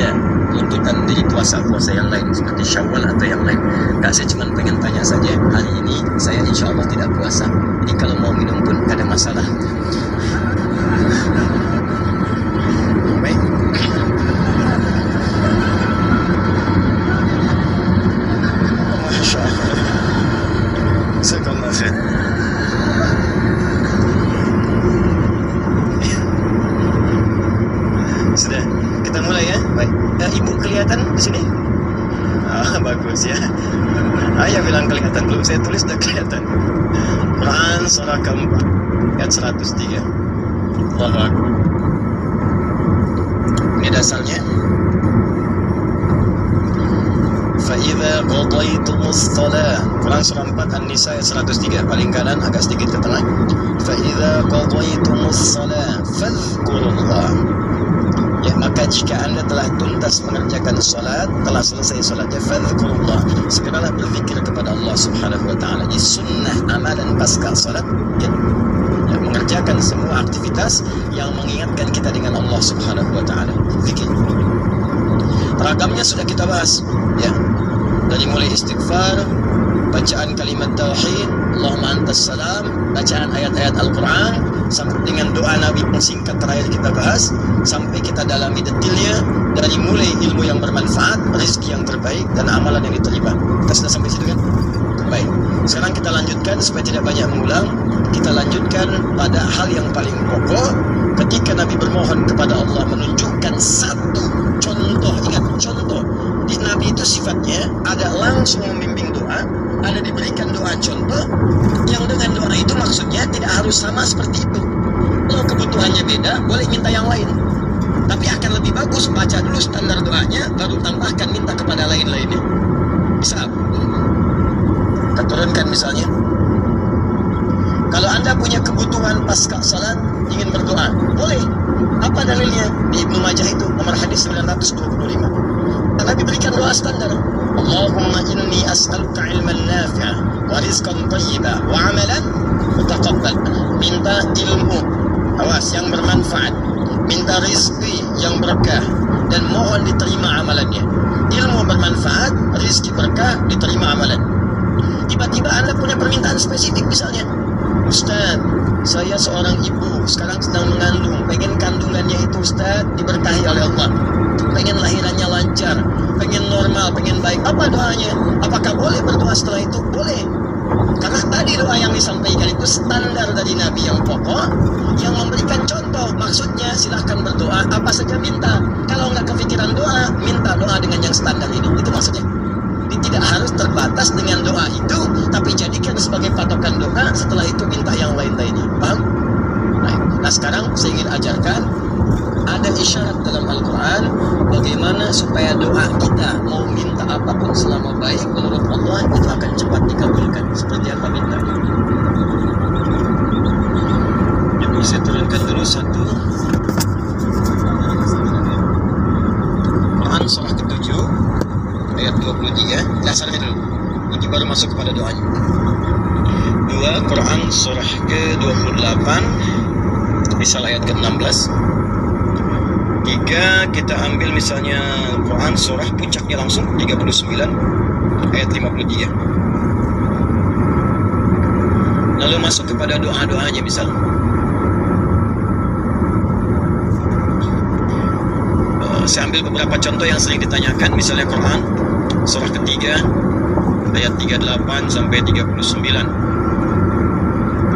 ada tuntutan dari puasa-puasa yang lain seperti Syawal atau yang lain? Enggak, saya cuma pengen tanya saja. Hari ini saya insya Allah tidak puasa. Jadi kalau mau minum pun tidak ada masalah. Baik. Masya Allah. Jazakallah khair. Sudah, kita mulai ya. Baik. Ibu kelihatan di sini? Bagus ya. Ayah bilang kelihatan, belum saya tulis sudah kelihatan. Quran surah keempat ayat 103. Allahu Akbar. Ini dasarnya. فَإِذَا قَضَيْتُمُ الصَّلَاةَ Quran surah 4 An-Nisa ayat 103, paling kanan agak sedikit ke tengah. فَإِذَا قَضَيْتُمُ الصَّلَاةَ فَاذْكُرُوا اللَّهَ. Ya, maka jika anda telah tuntas mengerjakan salat, telah selesai salatnya, fadhkurullah, segeralah berzikir kepada Allah Subhanahu wa taala. Di sunnah amalan pasca salat, ya, mengerjakan semua aktivitas yang mengingatkan kita dengan Allah Subhanahu wa taala. Zikir. Ragamnya sudah kita bahas, ya. Dari mulai istighfar, bacaan kalimat tauhid, Allahumma antas salam, bacaan ayat-ayat Al-Quran, sampai dengan doa Nabi yang singkat terakhir kita bahas, sampai kita dalami detailnya, dari mulai ilmu yang bermanfaat, rezeki yang terbaik, dan amalan yang diterima. Kita sudah sampai situ kan? Baik, sekarang kita lanjutkan supaya tidak banyak mengulang. Kita lanjutkan pada hal yang paling pokok. Ketika Nabi bermohon kepada Allah menunjukkan satu contoh, ingat contoh. Di Nabi itu sifatnya ada langsung membimbing doa, ada diberikan doa contoh, yang dengan doa itu maksudnya tidak harus sama seperti itu. Kalau kebutuhannya beda, boleh minta yang lain. Tapi akan lebih bagus baca dulu standar doanya, baru tambahkan minta kepada lain-lainnya. Bisa? Kita turunkan misalnya. Kalau Anda punya kebutuhan pasca salat, ingin berdoa, boleh. Apa dalilnya? Di Ibnu Majah itu, nomor hadis 925. Nabi berikan doa standar. Allahumma inni as'aluka ilman nafi'a wa rizqan thayyiba wa amalan mutaqabbal. Minta ilmu, awas, yang bermanfaat. Minta rizki yang berkah dan mohon diterima amalannya. Ilmu bermanfaat, rizki berkah, diterima amalan. Tiba-tiba Anda punya permintaan spesifik misalnya, Ustaz, saya seorang ibu, sekarang sedang mengandung, pengen kandungannya itu Ustaz diberkahi oleh Allah, pengen lahirannya lancar, pengen normal, pengen baik. Apa doanya? Apakah boleh berdoa setelah itu? Boleh. Karena tadi doa yang disampaikan itu standar dari Nabi yang pokok, yang memberikan contoh. Maksudnya silahkan berdoa, apa saja minta. Kalau nggak kepikiran doa, minta doa dengan yang standar ini. Itu maksudnya. Tidak harus terbatas dengan doa itu, tapi jadikan sebagai patokan doa, setelah itu minta yang lain-lainnya. Paham? Baik. Nah sekarang saya ingin ajarkan, ada isyarat dalam Al-Quran bagaimana supaya doa kita mau minta apapun selama baik menurut Allah itu akan cepat dikabulkan. Seperti apa mintanya? Jadi saya turunkan dulu satu. Quran surah ke-7 ayat 23, dasarnya dulu, nanti baru masuk kepada doanya. 2 Quran surah ke-28 misal ayat ke-16. 3 kita ambil misalnya Quran surah puncaknya langsung 39 ayat 53. Lalu masuk kepada doa-doanya misal. Saya ambil beberapa contoh yang sering ditanyakan, misalnya Quran surah ketiga ayat 38 sampai 39.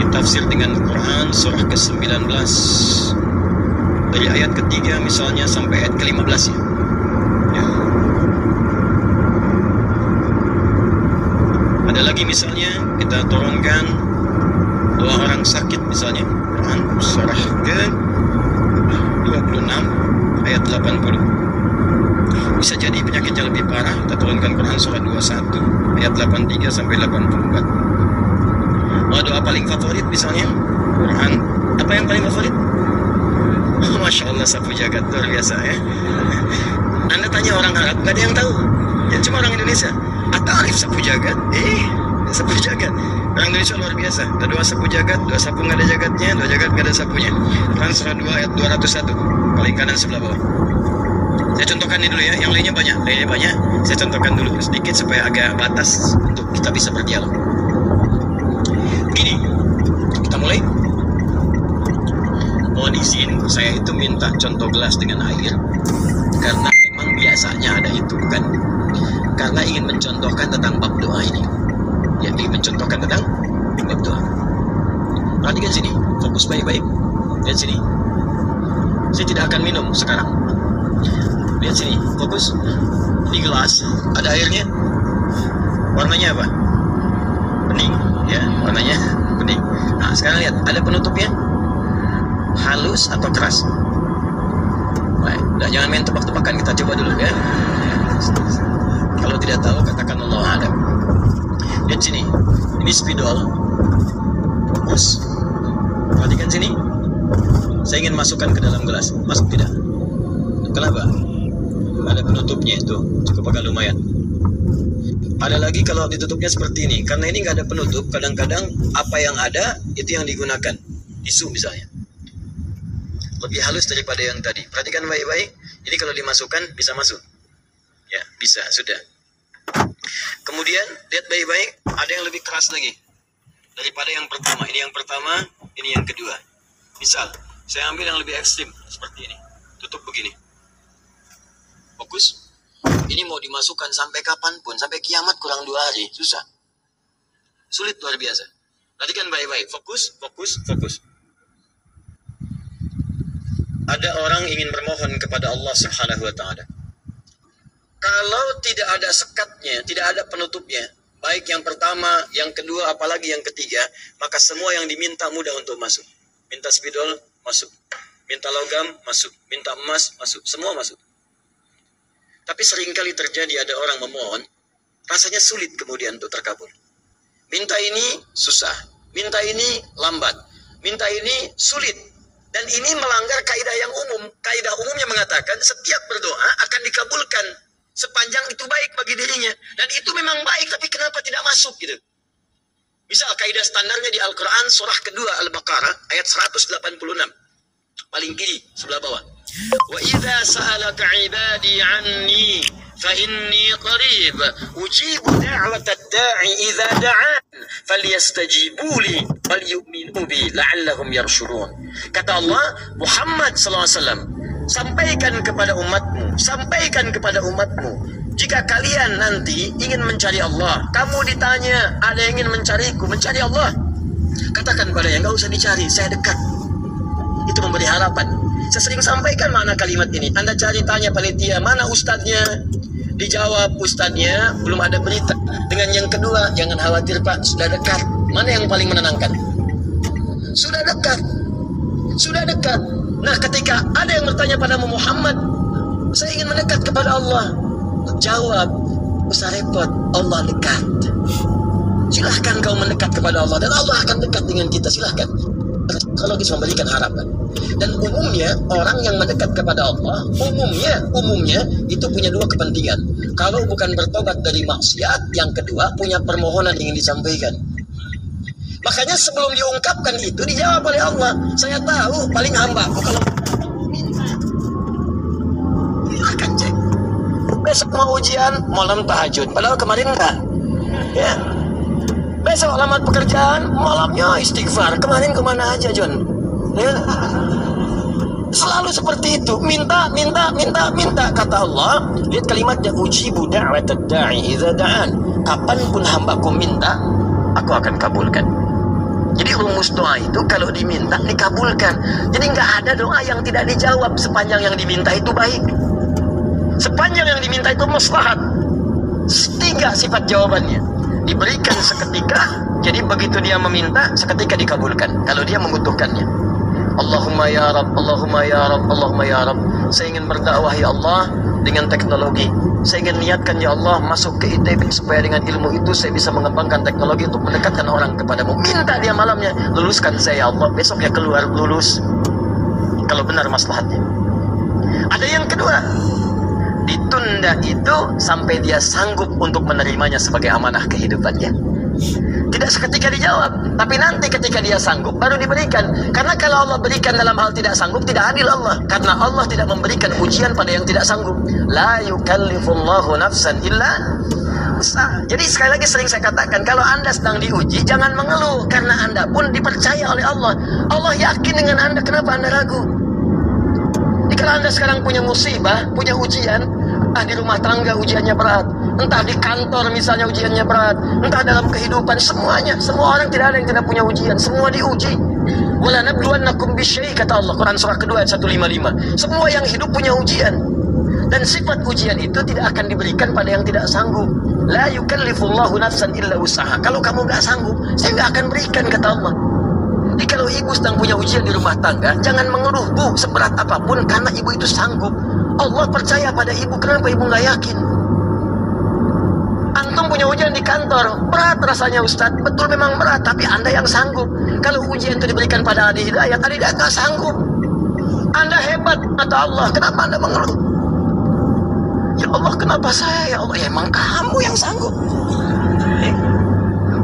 Ditafsir dengan Quran surah ke-19 dari ayat ketiga misalnya sampai ayat ke-15 ya. Ada lagi misalnya kita turunkan doa orang sakit misalnya, Quran surah ke-26 ayat 80. Bisa jadi penyakitnya lebih parah, kita turunkan Quran surah 21 ayat 83 sampai 84. Doa paling favorit misalnya Quran, apa yang paling favorit? Masya Allah, sapu jagat, luar biasa ya. Anda tanya orang Arab, gak ada yang tahu, ya cuma orang Indonesia. Atau arif sapu jagat, sapu jagat. Orang Indonesia luar biasa. Ada doa sapu jagat, doa sapu gak ada jagatnya, doa jagat gak ada sapunya. Quran surah 2 ayat 201, paling kanan sebelah bawah. Saya contohkan ini dulu ya, yang lainnya banyak. Saya contohkan dulu sedikit supaya agak batas untuk kita bisa berdialog. Begini, kita mulai. Mohon izin, saya itu minta contoh gelas dengan air karena memang biasanya ada itu, bukan? Karena ingin mencontohkan tentang bab doa ini. Ya, ingin mencontohkan tentang bab doa. Perhatikan sini, fokus baik-baik. Lihat sini. Saya tidak akan minum sekarang. Lihat sini, fokus. Di gelas ada airnya. Warnanya apa? Bening, ya, warnanya bening. Nah, sekarang lihat, ada penutupnya. Halus atau keras? Baik, jangan main tebak-tebakan, kita coba dulu ya. Kalau tidak tahu katakan Allah A'lam. Lihat sini, ini spidol. Fokus. Perhatikan sini. Saya ingin masukkan ke dalam gelas. Masuk tidak? Kenapa? Ada penutupnya itu, cukup agak lumayan. Ada lagi kalau ditutupnya seperti ini. Karena ini nggak ada penutup, kadang-kadang apa yang ada itu yang digunakan. Tisu misalnya. Lebih halus daripada yang tadi. Perhatikan baik-baik. Ini kalau dimasukkan bisa masuk. Ya, bisa, sudah. Kemudian lihat baik-baik, ada yang lebih keras lagi daripada yang pertama. Ini yang pertama, ini yang kedua. Misal, saya ambil yang lebih ekstrim seperti ini. Tutup begini. Fokus. Ini mau dimasukkan sampai kapanpun, sampai kiamat kurang 2 hari, susah. Sulit luar biasa. Perhatikan baik-baik. Fokus, fokus, fokus. Ada orang ingin bermohon kepada Allah Subhanahu wa Ta'ala. Kalau tidak ada sekatnya, tidak ada penutupnya, baik yang pertama, yang kedua, apalagi yang ketiga, maka semua yang diminta mudah untuk masuk. Minta spidol, masuk. Minta logam, masuk. Minta emas, masuk. Semua masuk. Tapi seringkali terjadi ada orang memohon, rasanya sulit kemudian untuk terkabul. Minta ini susah. Minta ini lambat. Minta ini sulit. Dan ini melanggar kaidah yang umum. Kaidah umumnya mengatakan setiap berdoa akan dikabulkan sepanjang itu baik bagi dirinya. Dan itu memang baik, tapi kenapa tidak masuk gitu? Misal kaidah standarnya di Al-Quran surah kedua Al-Baqarah ayat 186. Paling kiri sebelah bawah. Wa idza sa'alaka 'ibadi 'anni fa inni qarib ujibu da'watad da'i idza da'an falyastajibu li wal yu'minu bi la'allahum yarshudun. Kata Allah, Muhammad sallallahu alaihi wasallam, sampaikan kepada umatmu, jika kalian nanti ingin mencari Allah, kamu ditanya, ada yang ingin mencariku, mencari Allah, katakan padanya, enggak usah dicari, saya dekat. Itu memberi harapan. Saya sering sampaikan makna kalimat ini. Anda cari, tanya panitia, mana ustadznya? Dijawab ustadznya, belum ada berita. Dengan yang kedua, jangan khawatir Pak, sudah dekat. Mana yang paling menenangkan? Sudah dekat. Sudah dekat. Nah, ketika ada yang bertanya pada Muhammad, saya ingin mendekat kepada Allah. Jawab, usah repot, Allah dekat. Silahkan kau mendekat kepada Allah, dan Allah akan dekat dengan kita, silahkan. Psikologis memberikan harapan. Dan umumnya orang yang mendekat kepada Allah, umumnya itu punya 2 kepentingan. Kalau bukan bertobat dari maksiat, yang kedua punya permohonan yang ingin disampaikan. Makanya sebelum diungkapkan itu dijawab oleh Allah. Saya tahu paling hambaku kalau akan cek. Besok mau ujian, malam tahajud. Padahal kemarin enggak. Ya. Besok alamat pekerjaan, malamnya istighfar. Kemarin kemana aja, John? Ya. Selalu seperti itu. Minta. Kata Allah, lihat kalimatnya, ujibu da'watad da'i idza da'an. Kapanpun hambaku minta, aku akan kabulkan. Jadi rumus doa itu kalau diminta dikabulkan. Jadi nggak ada doa yang tidak dijawab sepanjang yang diminta itu baik. Sepanjang yang diminta itu maslahat. 3 sifat jawabannya. Diberikan seketika, jadi begitu dia meminta, seketika dikabulkan. Kalau dia membutuhkannya. Allahumma ya Rabb, Allahumma ya Rabb, Allahumma ya Rabb. Saya ingin berdakwah ya Allah dengan teknologi. Saya ingin niatkan ya Allah masuk ke ITB supaya dengan ilmu itu saya bisa mengembangkan teknologi untuk mendekatkan orang kepadamu. Minta dia malamnya, luluskan saya ya Allah. Besoknya keluar lulus. Kalau benar maslahatnya. Ada yang kedua, ditunda itu sampai dia sanggup untuk menerimanya sebagai amanah kehidupannya. tidak seketika dijawab, tapi nanti ketika dia sanggup baru diberikan. Karena kalau Allah berikan dalam hal tidak sanggup, tidak adil Allah. Karena Allah tidak memberikan ujian pada yang tidak sanggup. La yukallifullahu nafsan illa usaha. Jadi sekali lagi sering saya katakan, kalau Anda sedang diuji, jangan mengeluh, karena Anda pun dipercaya oleh Allah. Allah yakin dengan Anda, kenapa Anda ragu? Jadi kalau Anda sekarang punya musibah, punya ujian, di rumah tangga ujiannya berat, entah di kantor misalnya ujiannya berat, entah dalam kehidupan, semuanya, semua orang, tidak ada yang tidak punya ujian, semua diuji. Wala nabluwannakum bisyai, kata Allah, Quran surah kedua ayat 155. Semua yang hidup punya ujian, dan sifat ujian itu tidak akan diberikan pada yang tidak sanggup. La yukallifullahu nafsan illa usaha. Kalau kamu nggak sanggup, saya nggak akan berikan, kata Allah. Jadi kalau ibu sedang punya ujian di rumah tangga, jangan mengeluh, Bu, seberat apapun, karena ibu itu sanggup. Allah percaya pada ibu, kenapa ibu nggak yakin? Antum punya ujian di kantor, berat rasanya Ustaz, betul memang berat, tapi Anda yang sanggup. Kalau ujian itu diberikan pada Adi Hidayat, Adi Hidayat nggak sanggup. Anda hebat, kata Allah, kenapa Anda mengeluh? Ya Allah, kenapa saya? Ya Allah, ya emang kamu yang sanggup.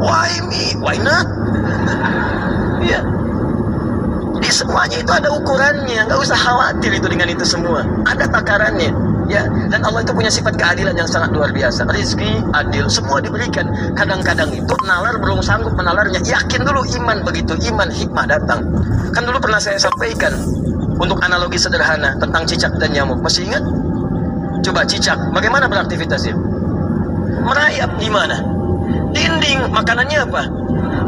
Why me? Why not? Ya. Jadi semuanya itu ada ukurannya, nggak usah khawatir itu dengan itu semua. Ada takarannya, ya. Dan Allah itu punya sifat keadilan yang sangat luar biasa. Rizki adil, semua diberikan. Kadang-kadang itu nalar belum sanggup menalarnya. Yakin dulu iman, begitu iman hikmah datang. Kan dulu pernah saya sampaikan untuk analogi sederhana tentang cicak dan nyamuk. Masih ingat? Coba cicak, bagaimana beraktivitasnya? Merayap di mana? Dinding. Makanannya apa?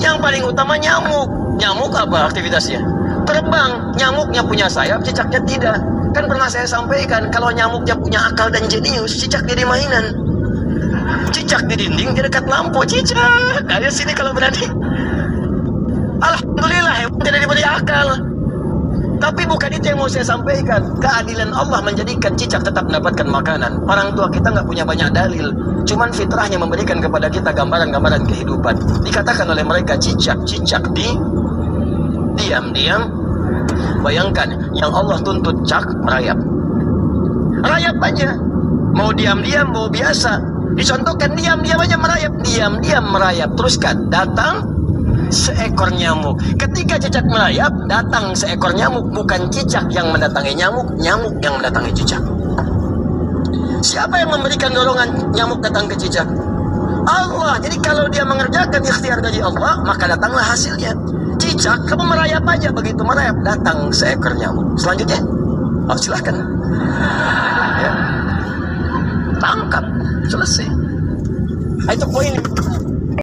Yang paling utama nyamuk. Nyamuk apa aktivitasnya? Terbang. Nyamuknya punya sayap, cicaknya tidak. Kan pernah saya sampaikan, kalau nyamuknya punya akal dan jenius, cicak jadi mainan. Cicak di dinding, di dekat lampu. Cicak, ayo sini kalau berani. Alhamdulillah, hewan tidak diberi akal. Tapi bukan itu yang mau saya sampaikan. Keadilan Allah menjadikan cicak tetap mendapatkan makanan. Orang tua kita nggak punya banyak dalil, cuman fitrahnya memberikan kepada kita gambaran-gambaran kehidupan. Dikatakan oleh mereka cicak diam-diam. Bayangkan, yang Allah tuntut cak merayap. Rayap aja. Mau diam-diam, mau biasa. Dicontohkan diam-diam aja merayap. Diam-diam merayap. Teruskan, datang seekor nyamuk. Ketika cicak merayap, datang seekor nyamuk. Bukan cicak yang mendatangi nyamuk, nyamuk yang mendatangi cicak. Siapa yang memberikan dorongan nyamuk datang ke cicak? Allah. Jadi kalau dia mengerjakan ikhtiar dari Allah, maka datanglah hasilnya. Cicak, kamu merayap aja, begitu merayap, datang seekor nyamuk. Selanjutnya, silahkan. Ya. Tangkap, selesai. Itu poin.